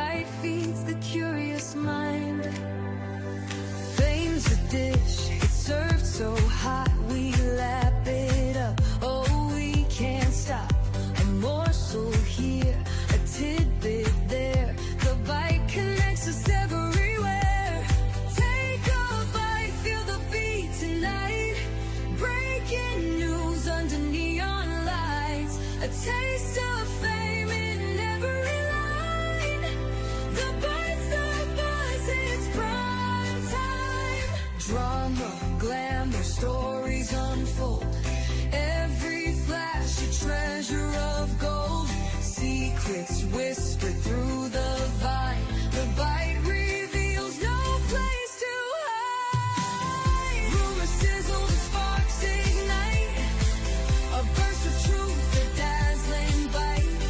light feeds the curious mind. Fame's a dish, it's served so hot, we lap it up. Oh, we can't stop. A morsel here, a tidbit there. The bite connects us everywhere. Take a bite, feel the beat tonight. Breaking news under neon lights. A taste of fame in every line. The bite's the buzz, it's prime time. Drama, glamour, stories unfold. Every flash a treasure of gold. Secrets whispered through the vine. The bite reveals no place to hide. Rumors sizzle, the sparks ignite. A burst of truth, a dazzling bite.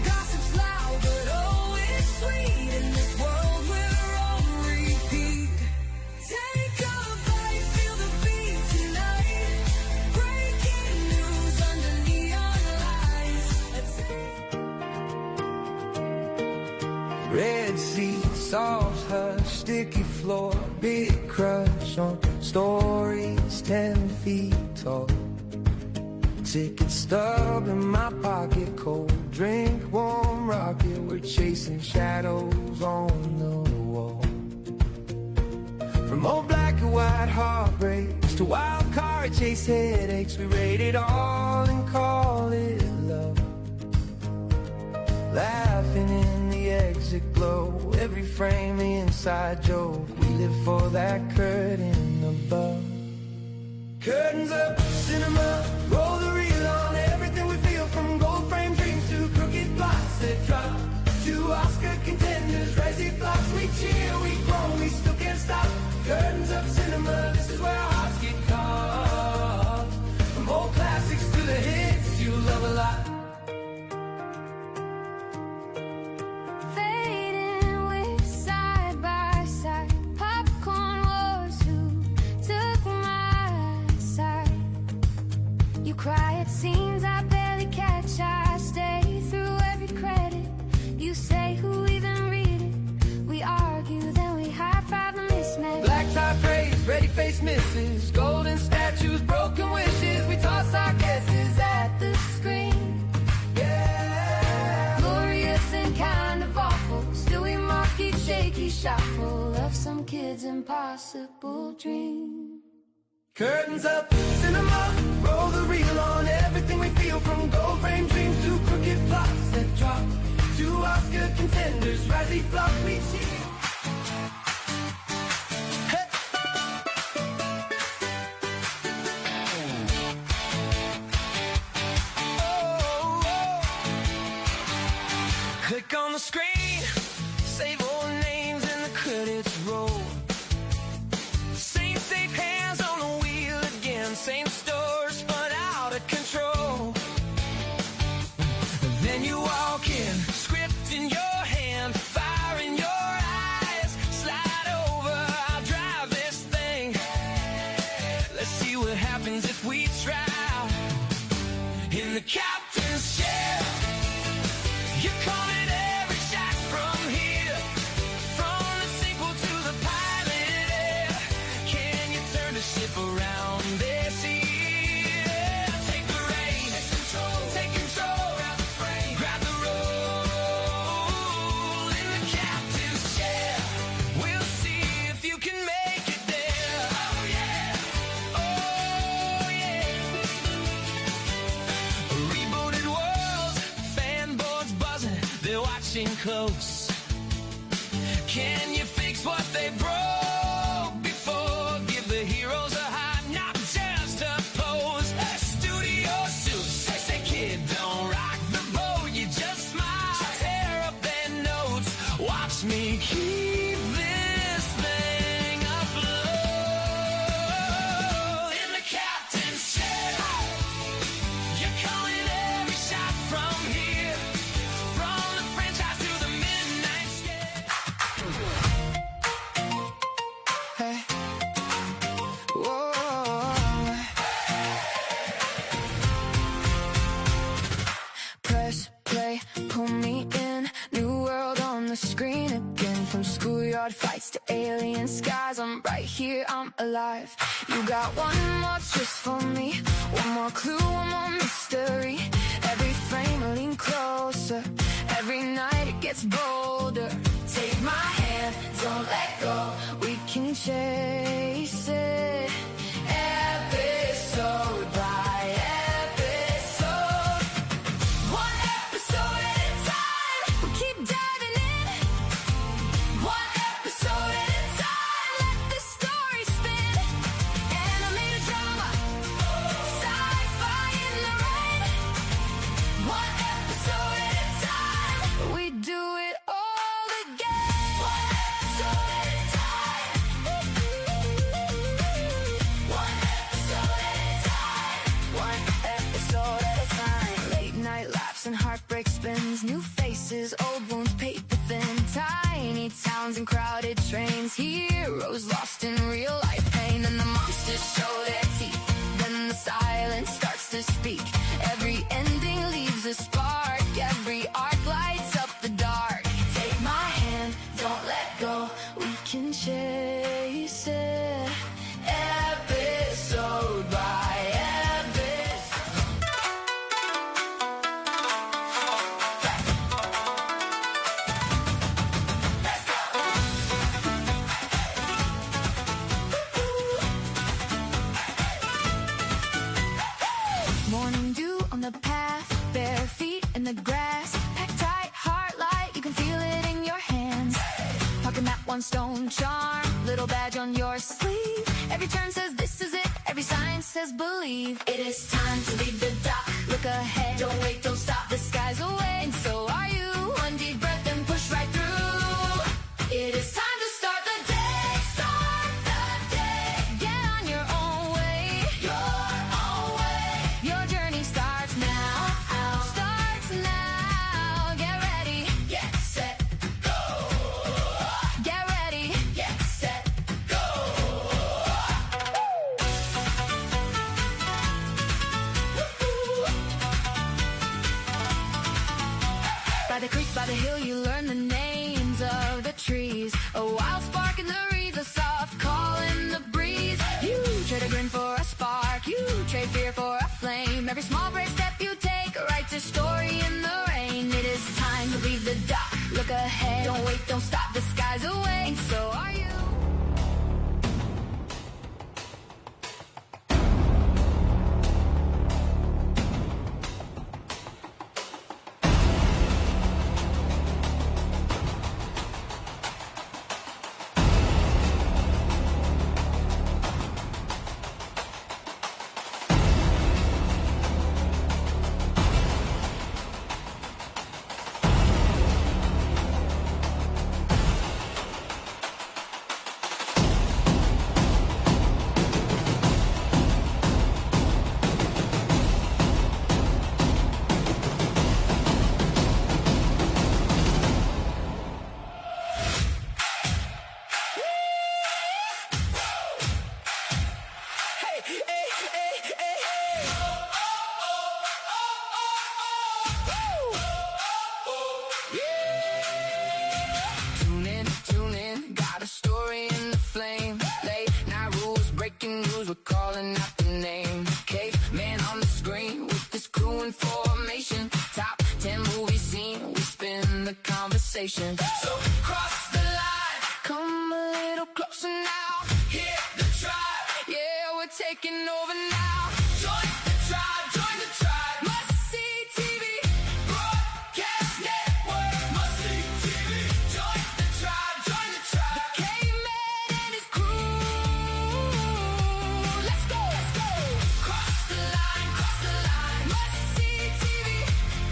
Gossip's loud, but oh, it's sweet. In this world we're on repeat. Take a bite, feel the beat tonight. Breaking news under neon lights. Red Sea solves her sticky floor. Big crush on stories 10 feet tall. Ticket stub in my pocket, cold drink, warm rocket. We're chasing shadows on the wall. From old black and white heartbreaks to wild car chase headaches, we rate it all and call it love. Laughing in the exit glow, every frame the inside joke. We live for that curtain above. Curtains up, cinema, roll the reel on everything we feel. From gold frame dreams to crooked plots that drop. To Oscar contenders, Razzie flops. We cheer, we groan, we still can't stop. Curtains up, cinema, this is where our hearts get caught. From old classics to the hits you love a lot. Fading, we're side by side. Popcorn wars, who took my side? You cry at scenes I barely catch. I stay through every credit. You say, who even read it? We argue, then we high-five the mismatch. Black tie praise, ready face misses. Golden statues, broken wishes. We toss our guesses at the screen. Yeah. Glorious and kind of awful. Still we mark each shaky shuffle of some kid's impossible dream. Curtains up, cinema, roll the reel on everything we feel. From gold frame dreams to crooked plots that drop. To Oscar contenders, Razzie flops, we cheer. Hey. Oh, oh. Click on the screen, save all the names and the credits roll. Same safe hands on the wheel again, same store spun out of control. Then you walk in, script in your hand, fire in your eyes. Slide over, I'll drive this thing. Let's see what happens if we try. In the captain's chair, you're calling every shot from here. From the sequel to the pilot, can you turn the ship around this year? Take the reins, take control, grab the frame, grab the roll. In the captain's chair, we'll see if you can make it there. Oh yeah, oh yeah. Rebooted worlds, fanboards buzzing, they're watching close. Can you fix what they broke before? Give the heroes a high, not just a pose. A studio suit, sexy kid, don't rock the boat. You just smile, tear up their notes. Watch me keep this thing afloat. In the captain's chair, you're calling every shot from here. From the franchise to the midnight scare. Hey. Whoa. Press play, pull me in. New world on graveyard fights to alien skies. I'm right here, I'm alive. You got one more twist for me, one more clue, one more mystery. Every frame a lean closer, every night it gets bolder. Take my hand, don't let go, we can chase it. Episode by episode, one episode at a time, we keep diving in. One episode at a time, let the story spin. Animated drama, sci-fi in the rain. One episode at a time, we do it all again. One episode at a time. One episode at a time. One episode at a time. Late night laughs and heartbreak spins. New faces, old wounds, paper thin. Tiny towns and crowded trains. Heroes lost in real life pain. And the monsters show their teeth. Then the silence starts to speak. Every ending leaves a spark. Every arc lights up the dark. Take my hand, don't let go, we can chase it. Episode by episode. Let's go. Morning dew on the path, bare feet in the grass. Pack tight, heart light, you can feel it in your hands. Pocket map, one stone charm, little badge on your sleeve. Every turn says this is it, every sign says believe. It is time to leave the dock, look ahead, don't wait, don't stop. The sky's away, and so are you. One deep breath and push right through. It is time to start the day, start the day. Get on your own way, your own way. Your journey starts now, starts now. Get ready, get set, go. Get ready, get set, go. By the creek, by the hill, you learn the names of the trees. A wild spark in the reeds, a soft call in the breeze. You trade a grin for a spark, you trade fear for a flame. Every small brave step you take writes a story in the rain. It is time to leave the dock, look ahead, don't wait, don't stop. The sky's away, and so are you. Tune in, got a story in the flame. Late night rules, breaking news, we're calling out the name. Caveman on the screen with this crew in formation. Top 10 movie scene, we spin the conversation. So cross the line, come a little closer now. Hit the tribe, yeah, we're taking over now. Join the tribe, join the tribe. Must see TV, broadcast network. Must see TV, join the tribe, join the tribe. The caveman and his crew. Let's go, let's go. Cross the line, cross the line. Must see TV,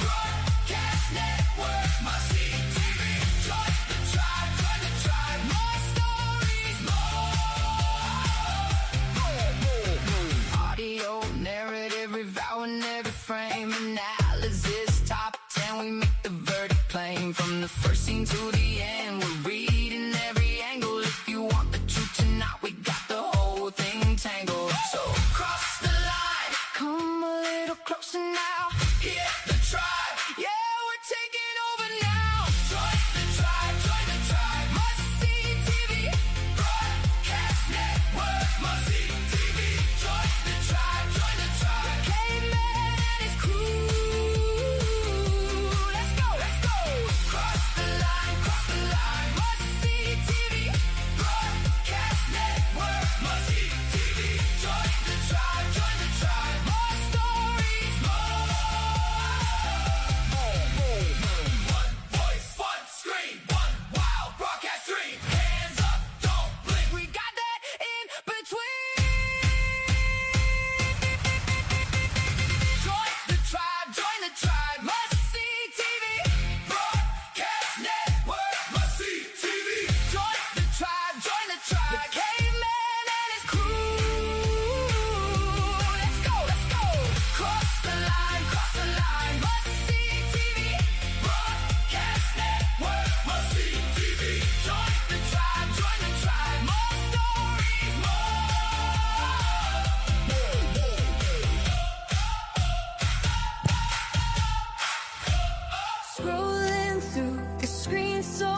broadcast network. Must see TV, join the tribe, join the tribe. More stories, more. Audio, narrative, revowing every frame. Analysis, top 10, we make the verdict plain. From the first scene to the end, we're reading every angle. If you want the truth tonight, we got the whole thing tangled. So cross the line, come a little closer now. Hit the tribe, yeah, we're taking over now. Join the tribe, join the tribe. Must see TV,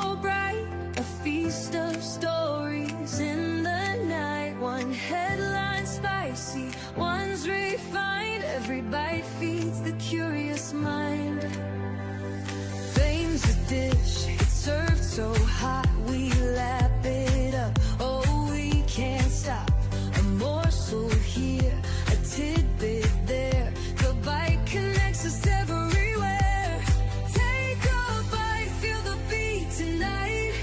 so bright, a feast of stories in the night. One headline spicy, one's refined. Every bite feeds the curious mind. Fame's a dish, it's served so hot, we lap it up. Oh, we can't stop. A morsel here, a tidbit there. The bite connects us everywhere. Take a bite, feel the beat tonight.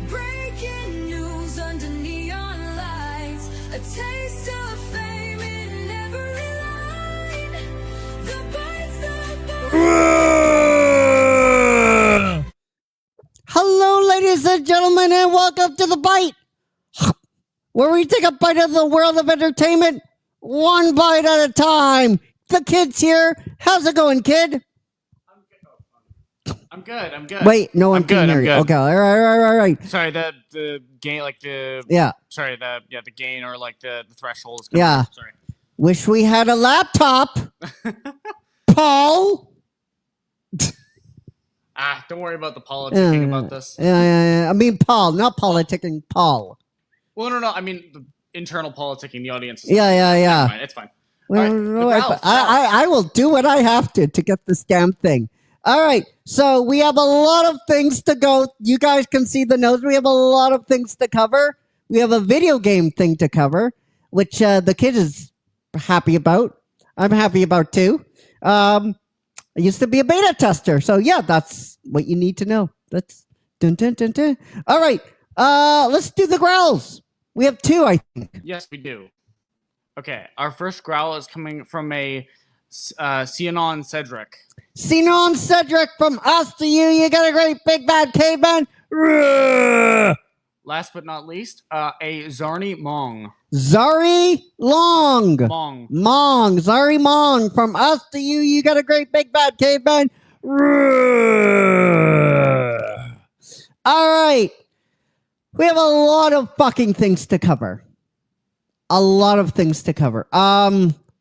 Breaking news under neon lights. A taste of fame in every line. The bite's the bite. Hello, ladies and gentlemen, and welcome to The Bite, where we take a bite of the world of entertainment, one bite at a time. The kid's here. How's it going, kid? I'm good. Wait, no one I'm can good, hear I'm you. good. Okay, all right. Sorry, the gain, like the Yeah, sorry, the gain or like the threshold is Yeah. Sorry. wish we had a laptop, Paul. Don't worry about the politicking about this. Yeah. I mean, Paul, not politicking, Paul. Well, no. I mean the internal politicking. The audience. Is Yeah. Never mind, it's fine. Well, All right, no, the Ralph, I will do what I have to get this damn thing. All right, so we have a lot of things to go. You guys can see the notes. We have a lot of things to cover. We have a video game thing to cover, which the kid is happy about. I'm happy about too. I used to be a beta tester, so yeah, that's what you need to know. That's dun. All right, let's do the growls. We have two, I think. Yes, we do. Okay, our first growl is coming from a Cianon Cedric. Sinon Cedric from us to you. You got a great big bad caveman. Roar! Last but not least, a Zarni Mong. Zari Long. Mong. Zari Mong from us to you. You got a great big bad caveman. Roar! All right. We have a lot of fucking things to cover.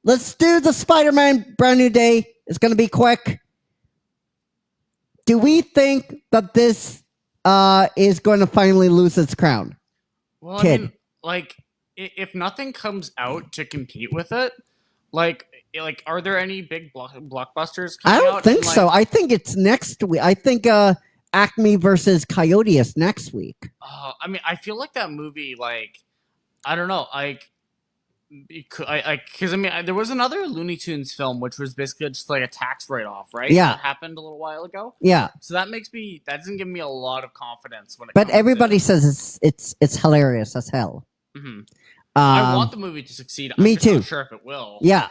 Let's do the Spider-Man Brand New Day. It's going to be quick. Do we think that this is going to finally lose its crown? Well, Kid. I mean, like, if nothing comes out to compete with it, like, are there any big blockbusters coming I out? don't think so. I think it's next week. I think Acme versus Coyote is next week. I mean, I feel like that movie, like, I don't know, like, because I mean, there was another Looney Tunes film which was basically just like a tax write-off, right? Yeah. That happened a little while ago. Yeah, So that doesn't give me a lot of confidence when it but comes everybody to, says it's hilarious as hell. Mhm. I want the movie to succeed. I'm me just too. Not sure if it will. Yeah.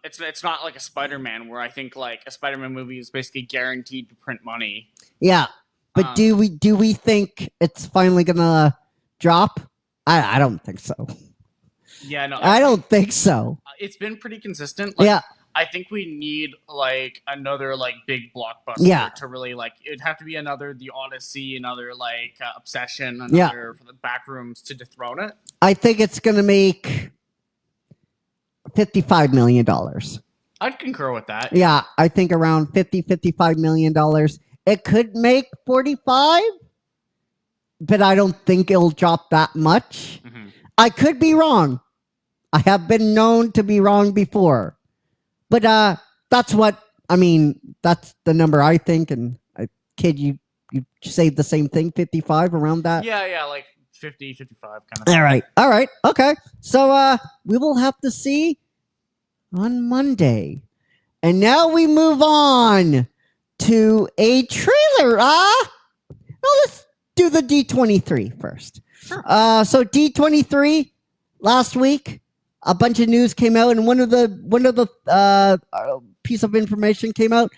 It's not like a Spider-Man where I think like a Spider-Man movie is basically guaranteed to print money. Yeah, but do we think it's finally gonna drop? I don't think so. Yeah, no, I don't think so. It's been pretty consistent. Like, Yeah. I think we need like another like big blockbuster Yeah. to really like. It'd have to be another The Odyssey, another like Obsession, Yeah. another for the Backrooms to dethrone it. I think it's gonna make $55 million. I'd concur with that. Yeah, I think around $55 million. It could make 45, but I don't think it'll drop that much. Mhm. I could be wrong. I have been known to be wrong before. But that's what, I mean, that's the number I think. And kid, you say the same thing, 55, around that? Yeah, like 50, 55 kind of thing. All right. Okay. So we will have to see on Monday. And now we move on to a trailer. Now let's do the D23 first. Sure. So D23 last week, a bunch of news came out, and one of the piece of information came out,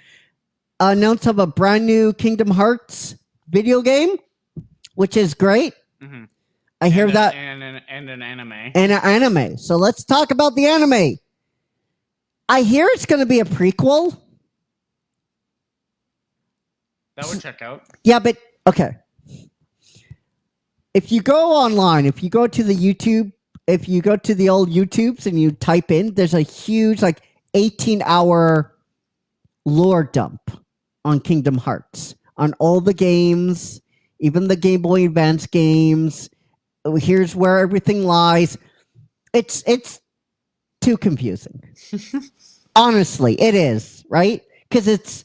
announced of a brand new Kingdom Hearts video game, which is great. Mhm. I hear And that, and an anime. and an anime. So let's talk about the anime. I hear it's going to be a prequel. That would check out. Yeah, but okay. If you go online, if you go to the YouTube, if you go to the old YouTubes and you type in, there's a huge, like, 18-hour lore dump on Kingdom Hearts. on all the games, even the Game Boy Advance games. Here's where everything lies. It's too confusing. Honestly, it is, right? Because it's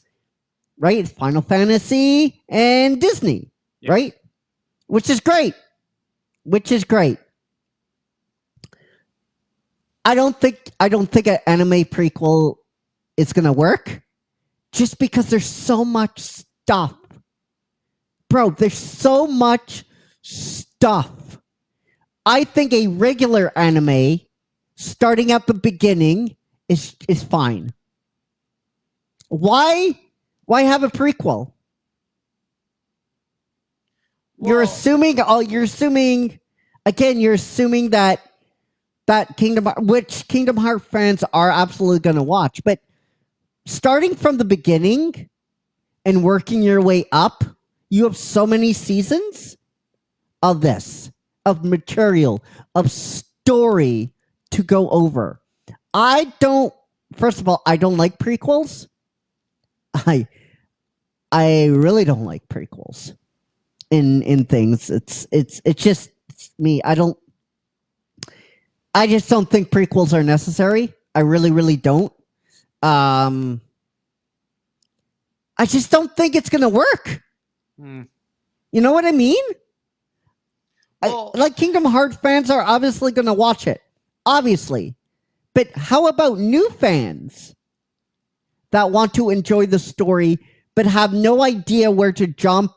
right, Final Fantasy and Disney, Yeah. right? Which is great. Which is great. I don't think an anime prequel is gonna work, just because there's so much stuff, bro. There's so much stuff. I think a regular anime starting at the beginning is fine. Why have a prequel? You're assuming that Kingdom Heart fans are absolutely going to watch, but starting from the beginning and working your way up, you have so many seasons of this, of material, of story to go over. First of all, I don't like prequels. I really don't like prequels in things. It's just me. I just don't think prequels are necessary. I really, really don't. I just don't think it's gonna work. Hmm. You know what I mean? Well- Like Kingdom Hearts fans are obviously gonna watch it, obviously. But how about new fans that want to enjoy the story but have no idea where to jump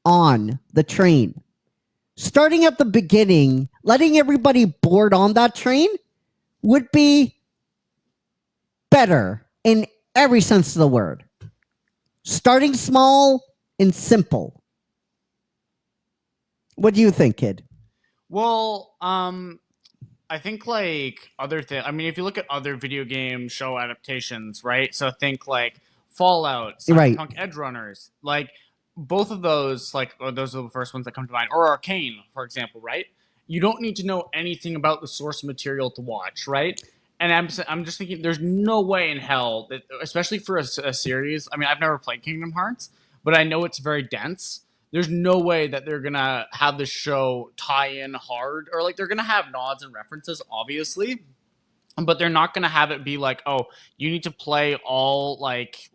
on the train? Starting at the beginning, letting everybody board on that train would be better in every sense of the word. Starting small and simple. What do you think, kid? Well, I think like other thing. I mean, if you look at other video game show adaptations, right? So think like Fallout, Right. Cyberpunk Edge Runners, like both of those, like those are the first ones that come to mind. Or Arcane, for example, right? You don't need to know anything about the source material to watch, right? And I'm just thinking, there's no way in hell that, especially for a series. I mean, I've never played Kingdom Hearts, but I know it's very dense. There's no way that they're gonna have the show tie in hard, or like they're gonna have nods and references, obviously, but they're not gonna have it be like, oh, you need to play all like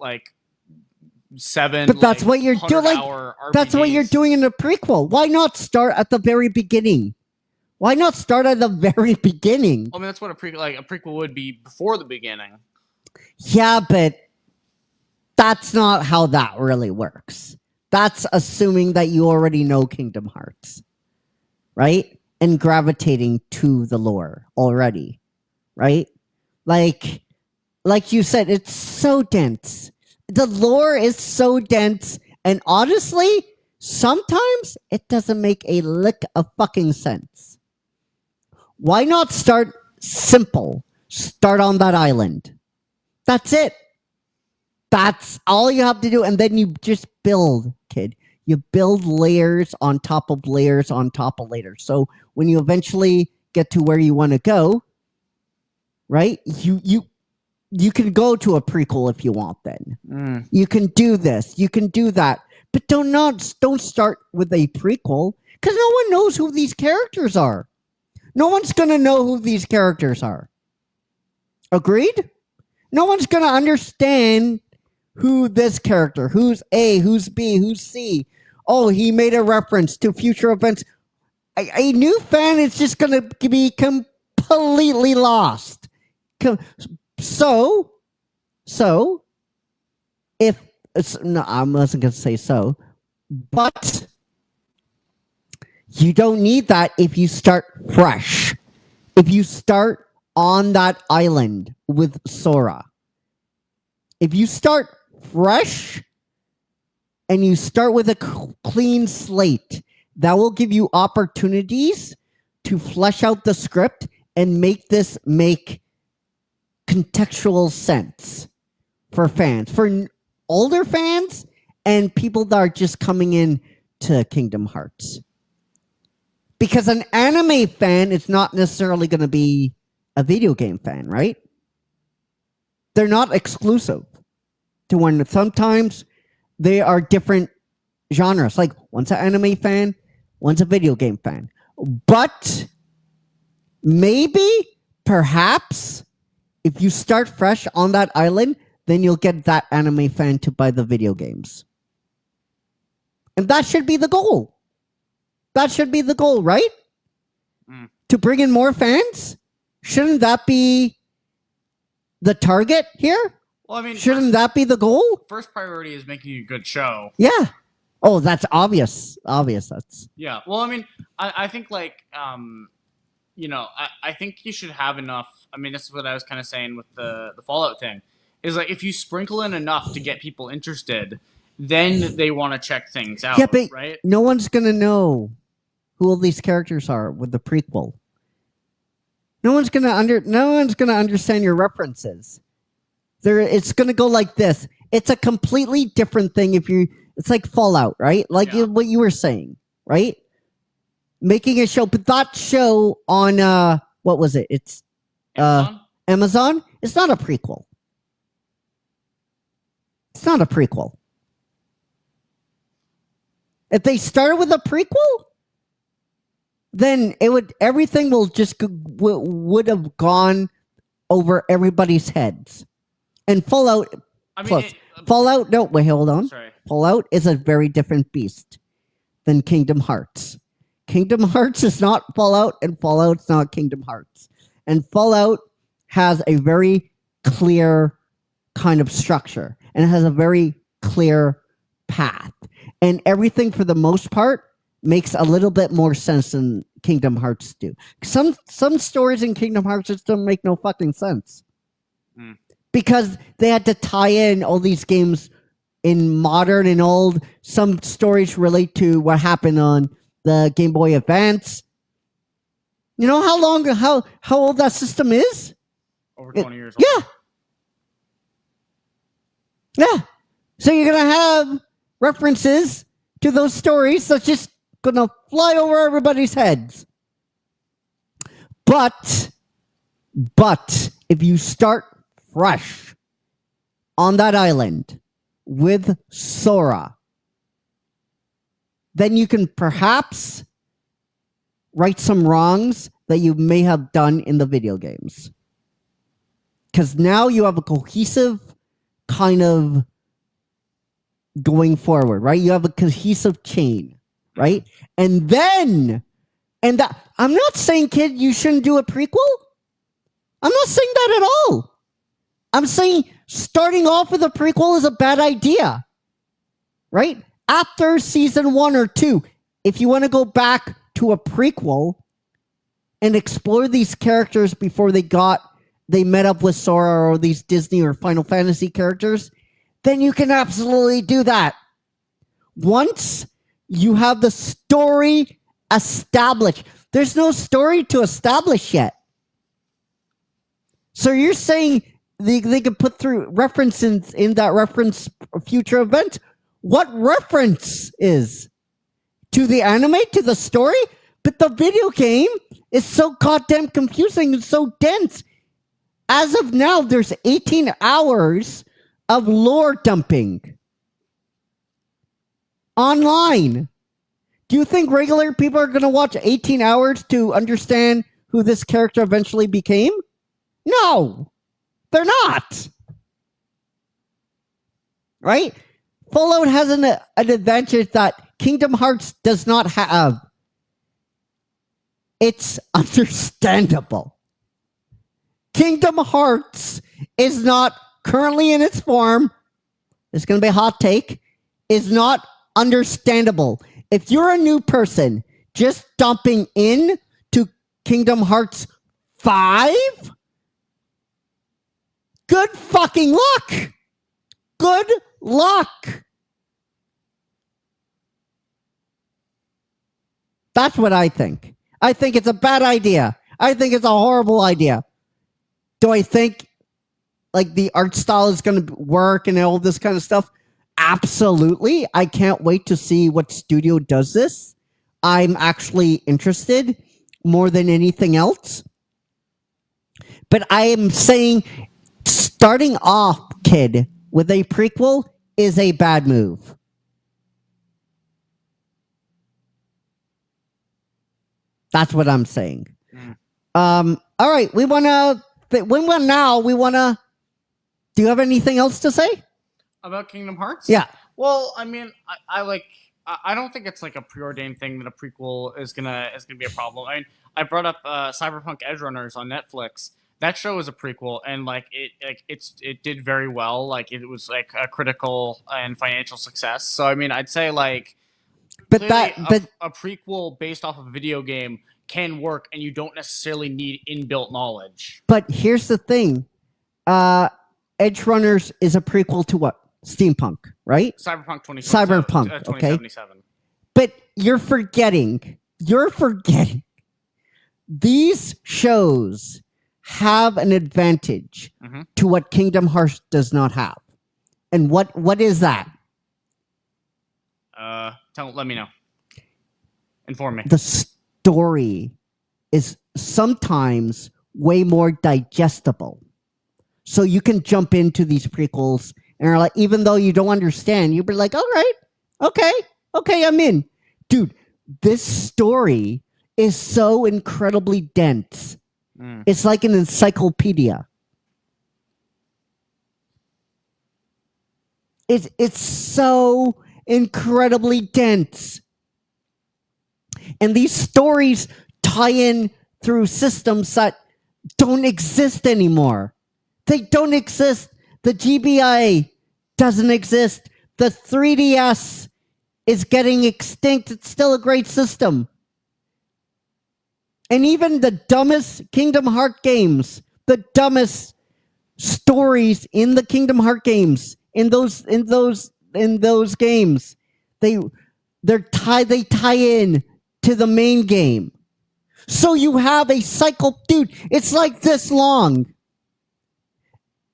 7. But that's what you're doing. Like, 100-hour that's what you're RPGs. doing in the prequel. Why not start at the very beginning? Why not start at the very beginning? I mean, that's what a prequel would be before the beginning. Yeah, but that's not how that really works. That's assuming that you already know Kingdom Hearts, right? And gravitating to the lore already, right? Like you said, it's so dense. The lore is so dense, and honestly, sometimes it doesn't make a lick of fucking sense. Why not start simple? Start on that island. That's it. That's all you have to do, and then you just build, kid. You build layers on top of layers on top of layers. So when you eventually get to where you want to go, right? You can go to a prequel if you want. Then you can do this, you can do that, but don't start with a prequel, because no one knows who these characters are. No one's gonna know who these characters are. Agreed? No one's gonna understand who this character, who's A, who's B, who's C. Oh, he made a reference to future events. A new fan is just going to be completely lost. So, if, no, I wasn't going to say so, but you don't need that if you start fresh. If you start on that island with Sora. If you start fresh and you start with a clean slate, that will give you opportunities to flesh out the script and make this make contextual sense for fans, for older fans and people that are just coming in to Kingdom Hearts. Because an anime fan is not necessarily going to be a video game fan, right? They're not exclusive to one. Sometimes they are different genres. Like one's an anime fan, one's a video game fan. But maybe, perhaps, if you start fresh on that island, then you'll get that anime fan to buy the video games. And that should be the goal. That should be the goal, right? To bring in more fans? Shouldn't that be the target here? Well, I mean, Shouldn't that be the goal? first priority is making a good show. Yeah. Oh, that's obvious. Obvious. That's Yeah. Well, I mean, I think like I think you should have enough. I mean, this is what I was kind of saying with the Fallout thing. Is like if you sprinkle in enough to get people interested, then they want to check things out. yeah, but right? no one's gonna know who all these characters are with the prequel. No one's gonna understand your references. It's gonna go like this. It's a completely different thing if you. It's like Fallout, right? Like what you were saying, right? Making a show, but that show on what was it? It's Amazon. It's not a prequel. It's not a prequel. If they started with a prequel, then everything will just would have gone over everybody's heads. And Fallout, I mean, plus Fallout. No, wait, hold on. Sorry. Fallout is a very different beast than Kingdom Hearts. Kingdom Hearts is not Fallout, and Fallout's not Kingdom Hearts. And Fallout has a very clear kind of structure, and it has a very clear path. And everything, for the most part, makes a little bit more sense than Kingdom Hearts do. Some stories in Kingdom Hearts just don't make no fucking sense. Because they had to tie in all these games in modern and old. Some stories relate to what happened on the Game Boy Advance. You know how old that system is? Over 20 years old. Yeah. So you're going to have references to those stories that's just going to fly over everybody's heads. But if you start fresh on that island with Sora, then you can perhaps right some wrongs that you may have done in the video games. Because now you have a cohesive kind of going forward, right? You have a cohesive chain, right? And that I'm not saying, kid, you shouldn't do a prequel. I'm not saying that at all. I'm saying starting off with a prequel is a bad idea, right? After season 1 or 2, if you want to go back to a prequel and explore these characters before they met up with Sora or these Disney or Final Fantasy characters, then you can absolutely do that. Once you have the story established, there's no story to establish yet. So you're saying they could put through references in that reference future event? What reference is? To the anime, to the story? But the video game is so goddamn confusing and so dense. As of now, there's 18 hours of lore dumping online. Do you think regular people are going to watch 18 hours to understand who this character eventually became? No, they're not. Right? Fallout has an advantage that Kingdom Hearts does not have. It's understandable. Kingdom Hearts is not currently in its form. It's going to be a hot take. Is not understandable. If you're a new person just dumping in to Kingdom Hearts 5, good fucking luck. Good luck. That's what I think. I think it's a bad idea. I think it's a horrible idea. Do I think like the art style is going to work and all this kind of stuff? Absolutely. I can't wait to see what studio does this. I'm actually interested more than anything else. But I am saying starting off, kid, with a prequel is a bad move. That's what I'm saying. Mm. All right, we want to. We want to. Do you have anything else to say About Kingdom Hearts? Yeah. Well, I mean, I like. I don't think it's like a preordained thing that a prequel is gonna be a problem. I mean, I brought up Cyberpunk Edge Runners on Netflix. That show is a prequel, and it did very well. Like it was like a critical and financial success. So I mean, I'd say like, But a prequel based off of a video game can work, and you don't necessarily need inbuilt knowledge. But here's the thing. Edge Runners is a prequel to what? Steampunk, right? Cyberpunk 2077. Cyberpunk, okay. 2077. But you're forgetting. These shows have an advantage Mhm. to what Kingdom Hearts does not have. And what is that? Let me know. Inform me. The story is sometimes way more digestible. So you can jump into these prequels and are like, even though you don't understand, you'll be like, all right, okay, I'm in. Dude, this story is so incredibly dense. Mm. It's like an encyclopedia. It's so incredibly dense. And these stories tie in through systems that don't exist anymore. They don't exist. The GBI doesn't exist. The 3DS is getting extinct. It's still a great system. And even the dumbest Kingdom Hearts games, the dumbest stories in the Kingdom Hearts games, in those games, they tie in to the main game. So you have a cycle, dude, it's like this long.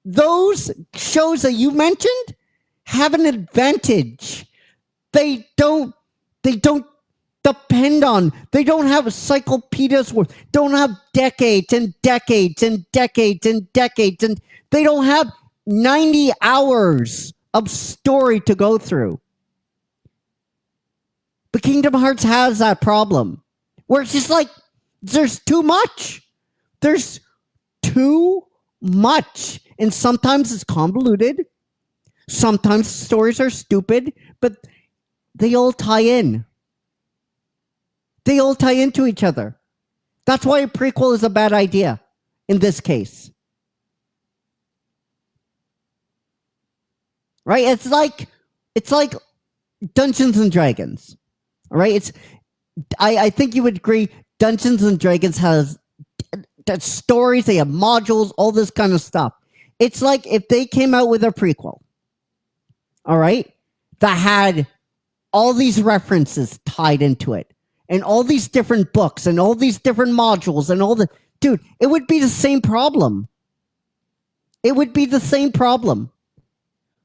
Those shows that you mentioned have an advantage. They don't depend on, they don't have encyclopedias worth, don't have decades and decades and decades and decades, and they don't have 90 hours of story to go through. But Kingdom Hearts has that problem where it's just like, there's too much. There's too much. And sometimes it's convoluted. Sometimes stories are stupid, but they all tie in. They all tie into each other. That's why a prequel is a bad idea in this case. Right? It's like Dungeons and Dragons. All right? I think you would agree Dungeons and Dragons has stories, they have modules, all this kind of stuff. It's like if they came out with a prequel, all right, that had all these references tied into it, and all these different books, and all these different modules, and all the... Dude, it would be the same problem. It would be the same problem.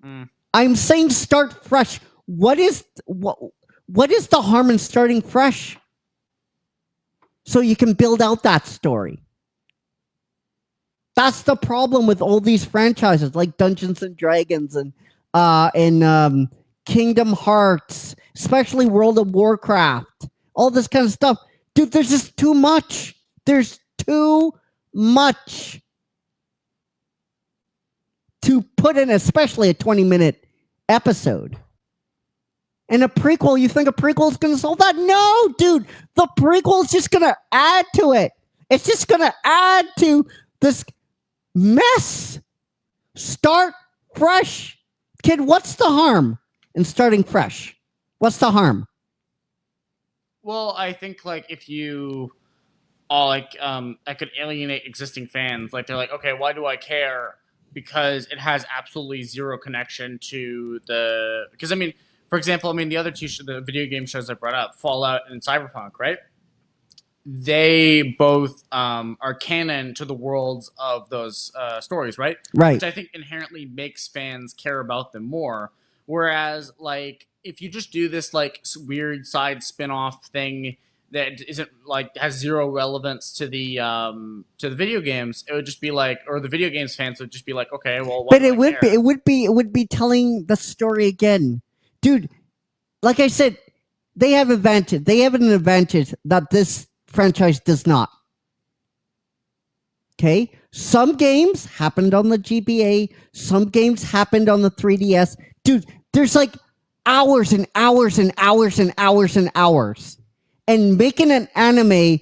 Mm. I'm saying start fresh. What is the harm in starting fresh? So you can build out that story. That's the problem with all these franchises like Dungeons and Dragons and Kingdom Hearts, especially World of Warcraft, all this kind of stuff. Dude, there's just too much. There's too much to put in, especially a 20-minute episode. And a prequel, you think a prequel is going to solve that? No, dude. The prequel is just going to add to it. It's just going to add to this mess. Start fresh. Kid, what's the harm in starting fresh? What's the harm? Well, I think like if you all I could alienate existing fans. Like they're like, okay, why do I care? Because it has absolutely zero connection to the. Because I mean, for example, I mean the other the video game shows I brought up, Fallout and Cyberpunk, right? They both are canon to the worlds of those stories, right? Right. Which I think inherently makes fans care about them more. Whereas, like, if you just do this like weird side spin-off thing that isn't like has zero relevance to the video games, it would just be like, or the video games fans would just be like, okay, well, but it would be telling the story again, dude. Like I said, they have an advantage that this franchise does not. Okay? Some games happened on the GBA, some games happened on the 3DS. Dude, there's like hours and hours and hours and hours and hours. And making an anime,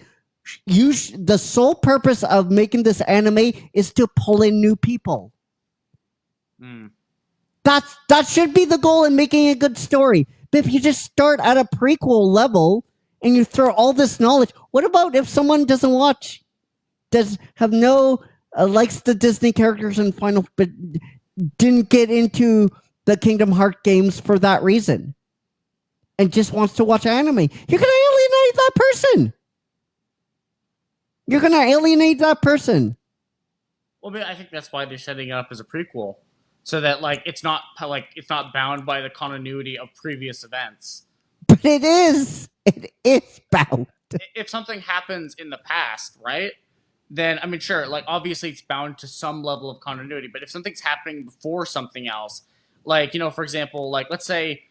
the sole purpose of making this anime is to pull in new people. That should be the goal in making a good story. But if you just start at a prequel level and you throw all this knowledge, what about if someone doesn't watch, have no likes the Disney characters and Final, but didn't get into the Kingdom Hearts games for that reason, and just wants to watch anime? You're gonna alienate that person. You're gonna alienate that person. Well, I think that's why they're setting it up as a prequel, so that like it's not bound by the continuity of previous events. But it is bound. If something happens in the past, right? Then I mean, sure, like obviously it's bound to some level of continuity. But if something's happening before something else, like, you know, for example, like let's say,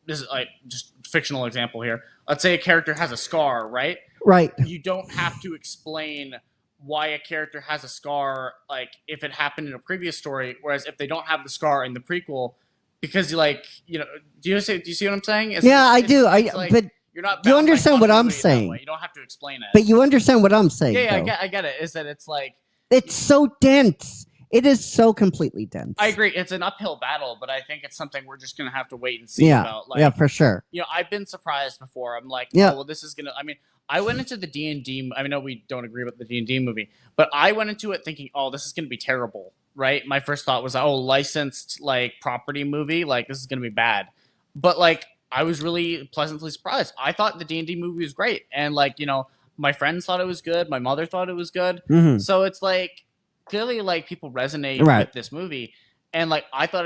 this is like just fictional example here. Let's say a character has a scar, right? Right. You don't have to explain why a character has a scar, like if it happened in a previous story. Whereas if they don't have the scar in the prequel, because like, you know, do you see what I'm saying? I do. But you're not. you understand what I'm saying. You don't have to explain it. But you understand what I'm saying. Yeah, I get it. Is that it's like it's so dense. It is so completely dense. I agree. It's an uphill battle, but I think it's something we're just gonna have to wait and see about. Like, yeah, for sure. You know, I've been surprised before. I'm like, yeah. Oh, well, this is gonna. I mean, I went into the D&D. I know we don't agree with the D&D movie, but I went into it thinking, oh, this is gonna be terrible, right? My first thought was, oh, licensed like property movie, like this is gonna be bad. But like, I was really pleasantly surprised. I thought the D&D movie was great, and like, you know, my friends thought it was good. My mother thought it was good. Mm-hmm. So it's like clearly like people resonate with this movie. And like I thought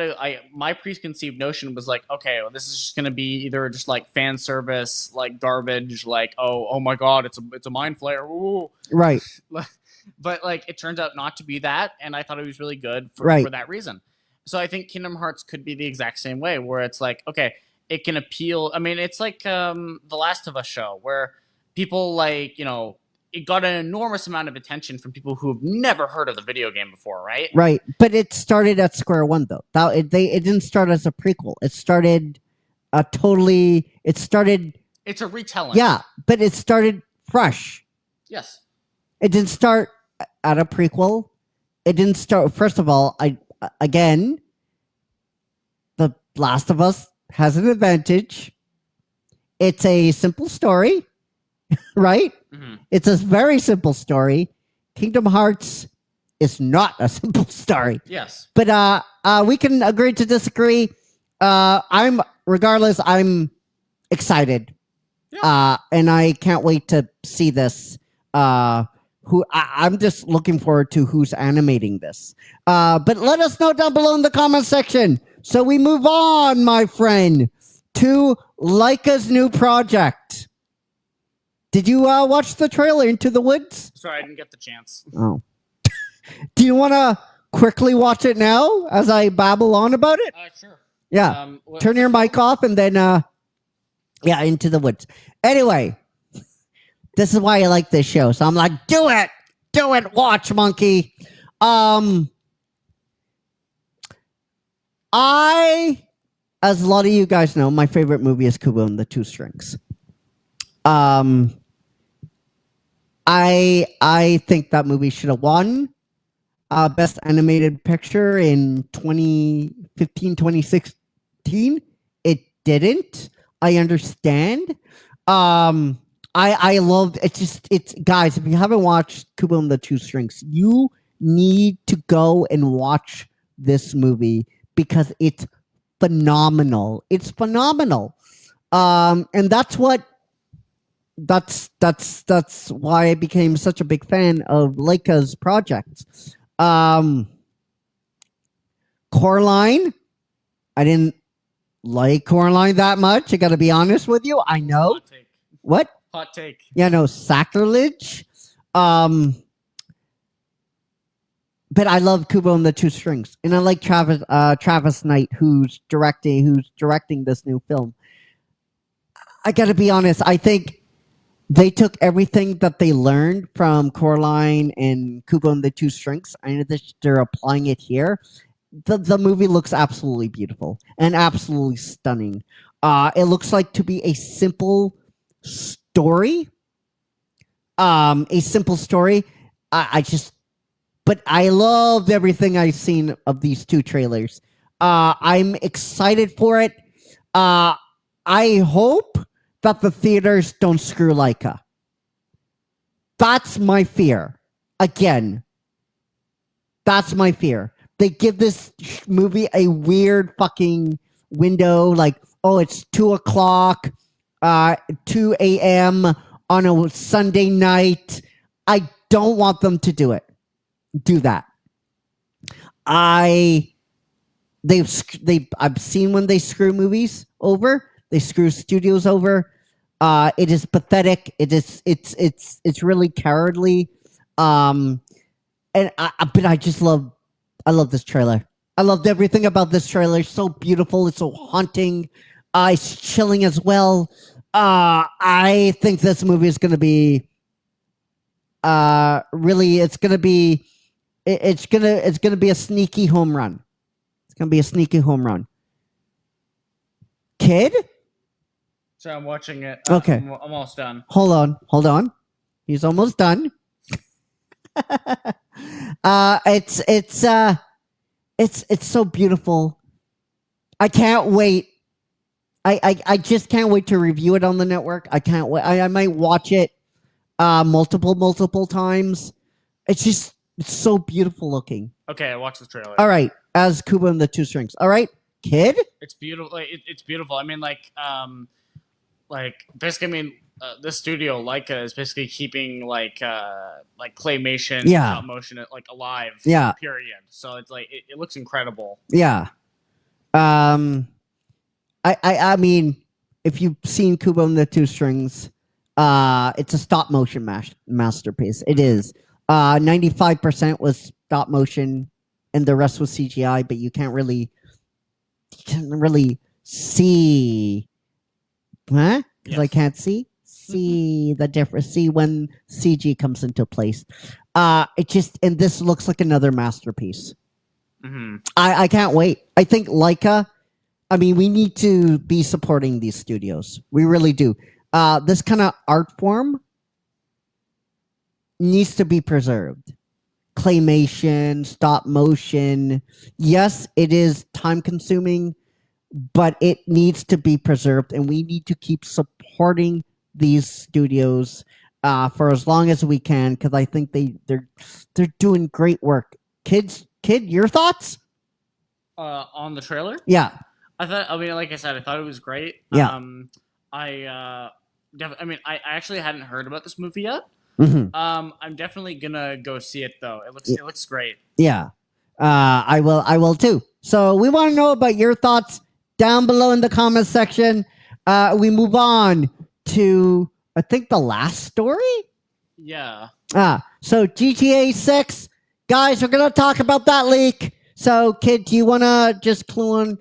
my preconceived notion was like, okay, well, this is just gonna be either just like fan service, like garbage, like oh my god, it's a mind flayer, ooh. Right. But like it turns out not to be that, and I thought it was really good for that reason. So I think Kingdom Hearts could be the exact same way, where it's like, okay, it can appeal. I mean, it's like the Last of Us show, where people like, you know, it got an enormous amount of attention from people who have never heard of the video game before, right? Right, but it started at square one though. It didn't start as a prequel. It started It's a retelling. Yeah, but it started fresh. Yes. It didn't start at a prequel. It didn't start. First of all, The Last of Us has an advantage. It's a simple story, right? Mm-hmm. It's a very simple story. Kingdom Hearts is not a simple story. Yes. But we can agree to disagree. I'm excited. Yeah. And I can't wait to see this. I'm just looking forward to who's animating this. But let us know down below in the comment section. So we move on, my friend, to Leica's new project. Did you watch the trailer, Into the Woods? Sorry, I didn't get the chance. Oh. Do you want to quickly watch it now as I babble on about it? Sure. Yeah. Turn your mic off and then, Into the Woods. Anyway, this is why I like this show. So I'm like, do it, watch, monkey. As a lot of you guys know, my favorite movie is Kubo and the Two Strings. I think that movie should have won Best Animated Picture in 2015, 2016. It didn't. I understand. I loved it's guys, if you haven't watched Kubo and the Two Strings, you need to go and watch this movie because it's phenomenal. It's phenomenal. And that's why I became such a big fan of Leica's projects. Coraline, I didn't like Coraline that much. I got to be honest with you. I know. Hot take. What? Hot take. Yeah, no, sacrilege. But I love Kubo and the Two Strings, and I like Travis Knight, who's directing this new film. I got to be honest. I think they took everything that they learned from Coraline and Kubo and the Two Strings, and they're applying it here. The movie looks absolutely beautiful and absolutely stunning. It looks like to be a simple story. A simple story. I just, but I loved everything I've seen of these two trailers. I'm excited for it. I hope that the theaters don't screw Leica. That's my fear. Again, that's my fear. They give this movie a weird fucking window, like, oh, it's 2:00, 2 a.m. on a Sunday night. I don't want them to do that. I've seen when they screw movies over, they screw studios over. It is pathetic. It's really cowardly. But I love this trailer. I loved everything about this trailer. It's so beautiful. It's so haunting. It's chilling as well. I think this movie is going to be really. It's going to be a sneaky home run. It's going to be a sneaky home run. Kid? So I'm watching it. Okay. I'm almost done. Hold on. He's almost done. It's so beautiful. I can't wait. I just can't wait to review it on the network. I can't wait. I might watch it multiple times. It's so beautiful looking. Okay, I watched the trailer. All right, as Kubo and the Two Strings. All right, kid. It's beautiful. It's beautiful. I mean, basically, I mean, this studio Leica is basically keeping like claymation, stop motion, alive. Yeah. Period. So it's like it looks incredible. Yeah. I mean, if you've seen Kubo and the Two Strings, it's a stop motion masterpiece. It is. 95% was stop motion, and the rest was CGI. But you can't really see, huh? Because I can't see the difference. See when CG comes into place. And this looks like another masterpiece. Mm-hmm. I can't wait. I think Leica. I mean, we need to be supporting these studios. We really do. This kind of art form needs to be preserved. Claymation, stop motion. Yes, it is time consuming, but it needs to be preserved, and we need to keep supporting these studios for as long as we can, because I think they're doing great work. Kid, your thoughts? On the trailer? Yeah. I thought. I mean, like I said, I thought it was great. Yeah. I actually hadn't heard about this movie yet. Mm-hmm. I'm definitely gonna go see it though. It looks great. Yeah. I will too. So we want to know about your thoughts down below in the comments section. We move on to, I think, the last story. Yeah. So GTA 6, guys, we're gonna talk about that leak. So, kid, do you want to just clue on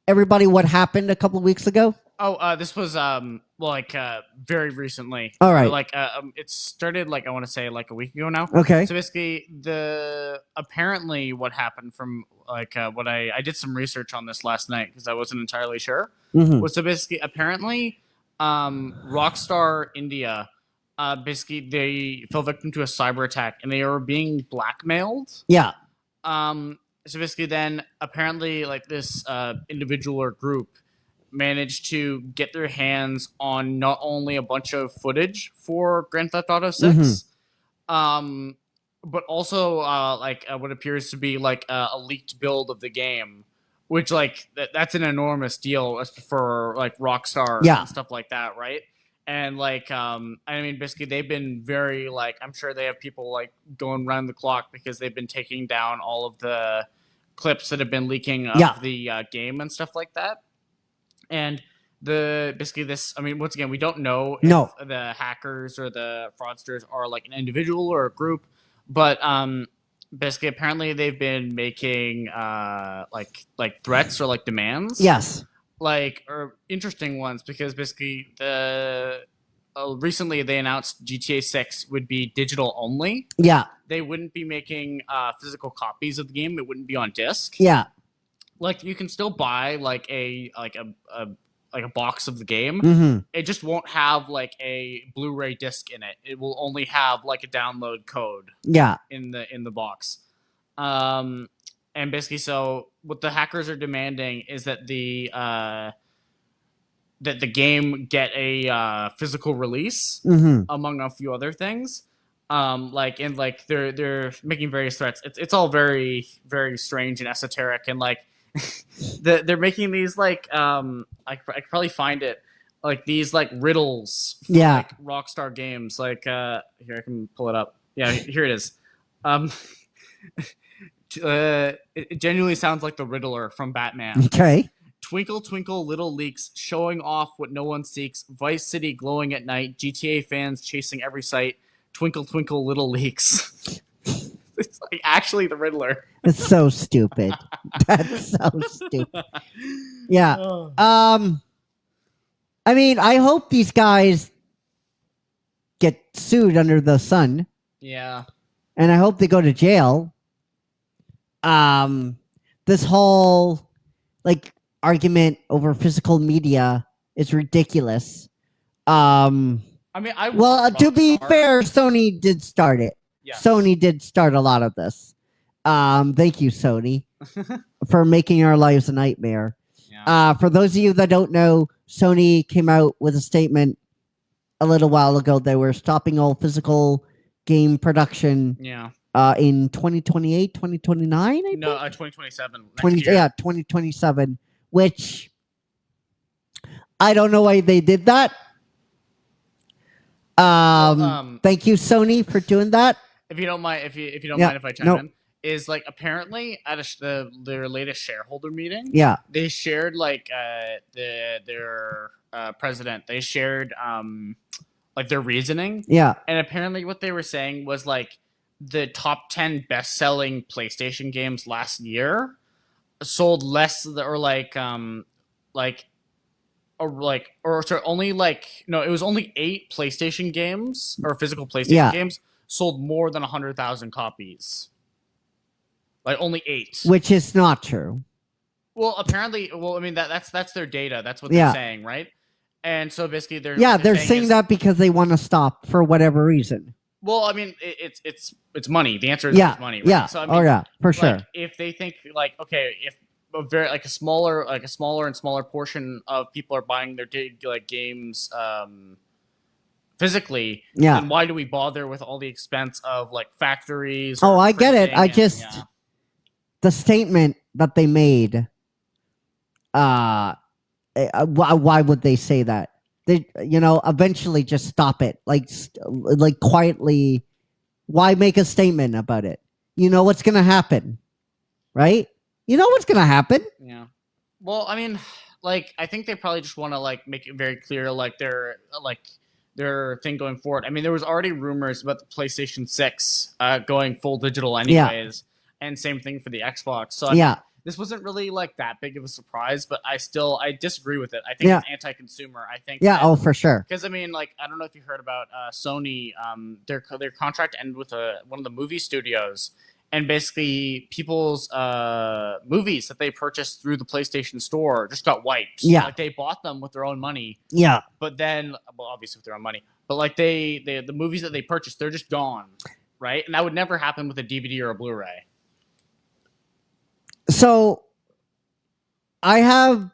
everybody what happened a couple of weeks ago? Oh, this was very recently. All right. It started I want to say a week ago now. Okay. So basically, apparently what happened from what I did some research on this last night because I wasn't entirely sure. Mm-hmm. Was so basically apparently, Rockstar India, basically they fell victim to a cyber attack and they are being blackmailed. Yeah. So basically, then apparently this individual or group managed to get their hands on not only a bunch of footage for Grand Theft Auto 6, but also what appears to be a leaked build of the game, which that's an enormous deal for Rockstar and stuff like that, right? And I mean, basically they've been very I'm sure they have people going around the clock because they've been taking down all of the clips that have been leaking of the game and stuff like that. And this, I mean, once again, we don't know if the hackers or the fraudsters are an individual or a group, but basically, apparently they've been making threats or demands. Yes. Or interesting ones because basically recently they announced GTA 6 would be digital only. Yeah. They wouldn't be making physical copies of the game. It wouldn't be on disc. Yeah. Like you can still buy like a box of the game. Mm-hmm. It just won't have like a Blu-ray disc in it. It will only have like a download code Yeah. in the box. And basically, so what the hackers are demanding is that the game get a physical release, Mm-hmm. among a few other things. They're making various threats. It's all very very strange and esoteric, and like they're making these like I could probably find it, like these like riddles for, Yeah. like Rockstar Games. Like here, I can pull it up. Yeah, here it is. It genuinely sounds like the Riddler from Batman. Okay. Twinkle, twinkle, little leaks, showing off what no one seeks. Vice City glowing at night. GTA fans chasing every sight. Twinkle, twinkle, little leaks. It's like actually the Riddler. It's so stupid. That's so stupid. Yeah. I mean, I hope these guys get sued under the sun, Yeah. and I hope they go to jail. This whole like argument over physical media is ridiculous. I mean, Well, to be fair, Sony did start it. Yes. Sony did start a lot of this. Thank you, Sony, for making our lives a nightmare. Yeah. For those of you that don't know, Sony came out with a statement a little while ago. They were stopping all physical game production Yeah. in 2028, 2029, I think? No, 2027. Next 20, year. yeah, 2027, which I don't know why they did that. Thank you, Sony, for doing that. If you don't mind, if you don't Yeah, mind if I chime no. in, is like apparently at their latest shareholder meeting, Yeah. they shared like their president. They shared like their reasoning, Yeah. and apparently what they were saying was like the top 10 best-selling PlayStation games last year sold less or only like no, it was only 8 PlayStation games or physical PlayStation Yeah. games sold more than 100,000 copies. Like only 8. Which is not true. Well, apparently, I mean that's their data. That's what Yeah. they're saying, right? And so basically, they're Saying that because they want to stop for whatever reason. Well, I mean, it's money. The answer is Yeah. it's money. Right? Yeah. So I mean, Oh yeah, for like, sure. if they think like okay, if a very like a smaller and smaller portion of people are buying their like games physically, Yeah. then why do we bother with all the expense of like factories? Oh, or I get it. printing I and- just yeah. the statement that they made. Why would they say that? They, eventually just stop it. Like quietly. Why make a statement about it? You know what's gonna happen, right? You know what's gonna happen. Yeah. Well, I mean, like, I think they probably just want to like make it very clear, like their thing going forward. I mean, there was already rumors about the PlayStation 6 going full digital, anyways, and same thing for the Xbox. So I Yeah. mean, this wasn't really like that big of a surprise, but I disagree with it. I think Yeah. it's anti-consumer. I think Yeah. Oh, for sure. because I mean, like, I don't know if you heard about Sony. Their contract ended with one of the movie studios, and basically people's movies that they purchased through the PlayStation Store just got wiped. Yeah. Like they bought them with their own money, Yeah. but then, well, obviously with their own money, but like the movies that they purchased, they're just gone, right? And that would never happen with a DVD or a Blu-ray. So I have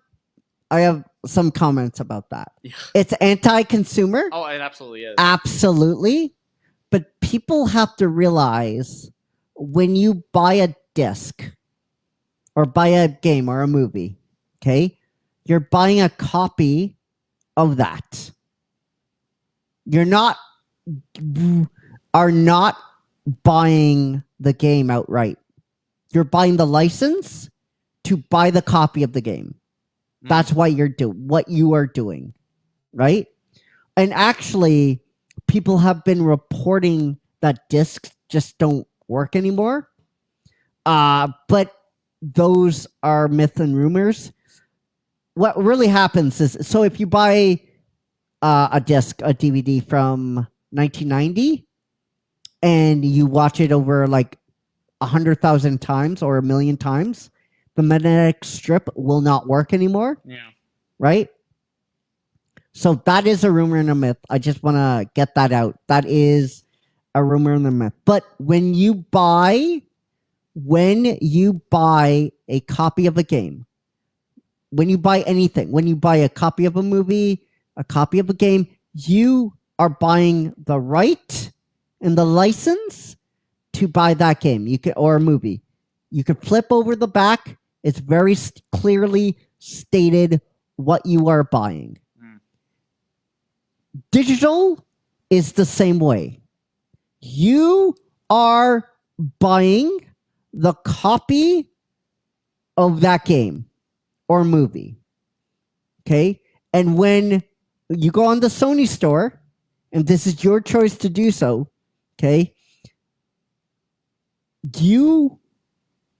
some comments about that. Yeah. It's anti-consumer. Oh, it absolutely is. Absolutely. But people have to realize when you buy a disc or buy a game or a movie, okay, you're buying a copy of that. You're not buying the game outright. You're buying the license to buy the copy of the game. That's why what you are doing, right? And actually, people have been reporting that discs just don't work anymore. But those are myth and rumors. What really happens is, so if you buy a disc, a DVD from 1990, and you watch it over like 100,000 times or 1,000,000 times, the magnetic strip will not work anymore, Yeah. right? So that is a rumor and a myth. I just want to get that out. That is a rumor and a myth. But when you buy a copy of a game, when you buy anything, when you buy a copy of a movie, a copy of a game, you are buying the right and the license to buy that game. You can, or a movie. You can flip over the back. It's very clearly stated what you are buying. Digital is the same way. You are buying the copy of that game or movie. Okay? And when you go on the Sony store, and this is your choice to do so, okay, you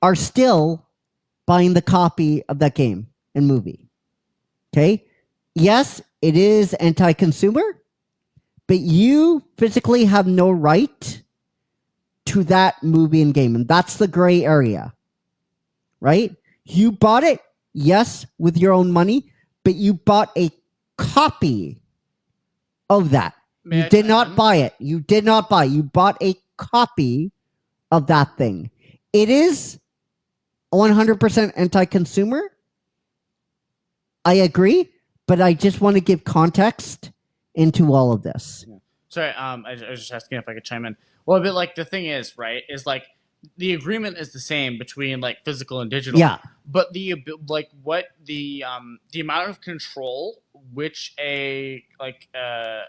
are still buying the copy of that game and movie. Okay? Yes, it is anti-consumer, but you physically have no right to that movie and game. And that's the gray area, right? You bought it, yes, with your own money, but you bought a copy of that. You did not buy it. You did not buy. You bought a copy of that thing. It is 100% anti-consumer. I agree, but I just want to give context into all of this. Yeah. Sorry, I was just asking if I could chime in. Well, but like the thing is, right, is like the agreement is the same between like physical and digital. Yeah. But the like what the amount of control which a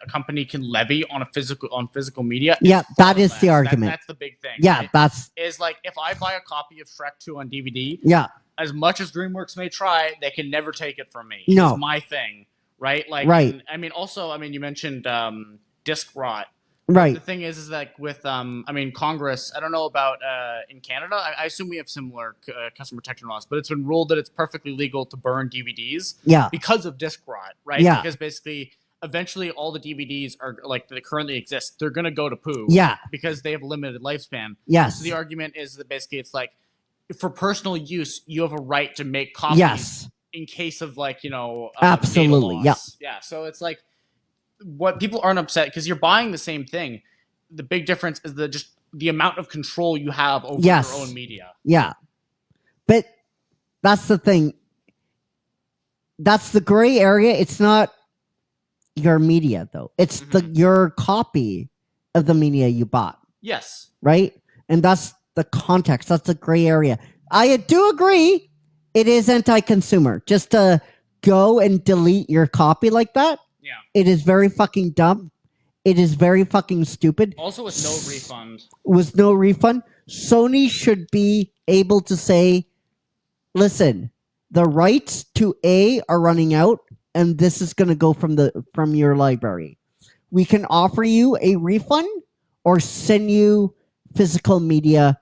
company can levy on physical media. Yeah, that is less. the argument. That's the big thing. Yeah, right? that's is like if I buy a copy of Shrek 2 on DVD. yeah. As much as DreamWorks may try, they can never take it from me. No. It's my thing, right? Like, right. And, I mean, also, you mentioned disc rot. Right. The thing is like with, Congress. I don't know about in Canada. I assume we have similar customer protection laws, but it's been ruled that it's perfectly legal to burn DVDs. Yeah. Because of disc rot, right? Yeah. Because basically, eventually, all the DVDs are like that currently exist. They're gonna go to poo. Yeah. Because they have a limited lifespan. Yes. So the argument is that basically it's like, for personal use, you have a right to make copies. Yes. In case of absolutely. Data loss. Yeah. So it's like what people aren't upset because you're buying the same thing. The big difference is the amount of control you have over your own media. Yeah. But that's the thing. That's the gray area. It's not your media though. It's your copy of the media you bought. Yes. Right? And that's the context. That's the gray area. I do agree it is anti-consumer. Just to go and delete your copy like that. Yeah. It is very fucking dumb. It is very fucking stupid. Also with no refund. With no refund. Sony should be able to say, listen, the rights to A are running out and this is going to go from your library. We can offer you a refund or send you physical media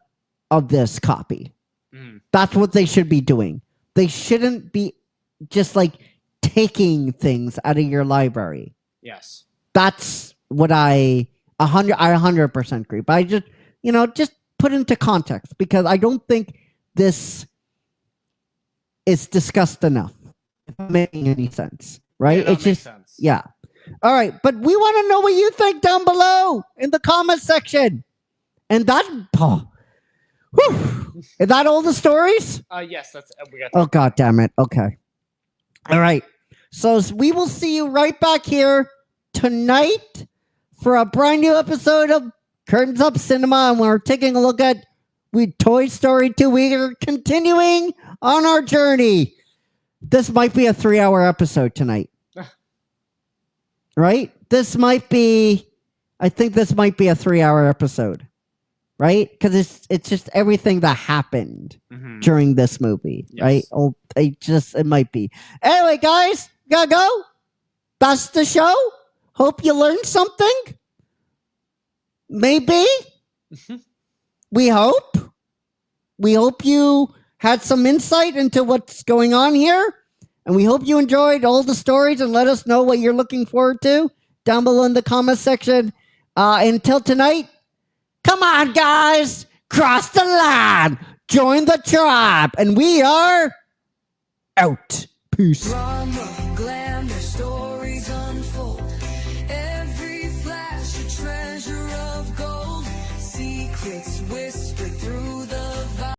of this copy. That's what they should be doing. They shouldn't be just like taking things out of your library. Yes. That's what I 100% agree. But I just put into context because I don't think this is discussed enough. If I'm making any sense, right? Yeah, it's just sense. Yeah. All right, but we want to know what you think down below in the comment section. And that, is that all the stories? Yes, that's we got. Oh god damn it. Okay. All right. So we will see you right back here tonight for a brand new episode of Curtains Up Cinema, and we're taking a look at Toy Story 2. We are continuing on our journey. This might be a 3-hour episode tonight. Right? I think this might be a 3-hour episode. Right? Because it's just everything that happened during this movie. Yes. Right? Oh, it might be. Anyway, guys, gotta go. That's the show. Hope you learned something. Maybe. We hope you had some insight into what's going on here. And we hope you enjoyed all the stories, and let us know what you're looking forward to down below in the comment section. Until tonight, come on, guys, cross the line, join the tribe, and we are out. Peace. Drama, glamour, stories unfold. Every flash a treasure of gold. Secrets whispered through the